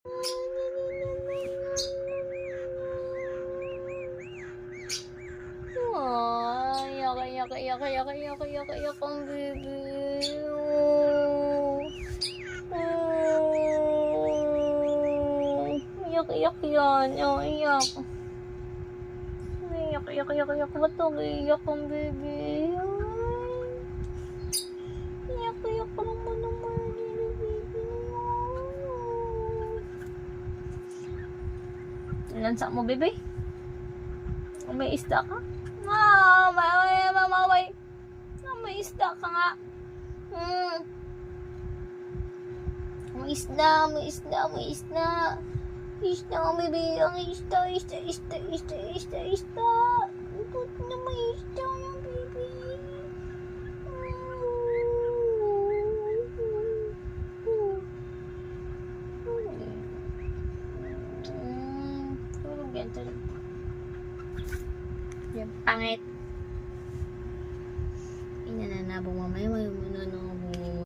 Ay, iyak ang baby. Oh. Oh. Iyak yan. Oh, iyak. Iyak. Ba't iyak ang baby? Ay, iyak naman baby. Lansa mo, baby? May isda ka? Mamaway. May isda ka nga. May isda. Isda nga, baby. Ang isda. Ito na may isda yan, baby. Tulog yan. Yan, pangit. Inananabong mamaya. May mananong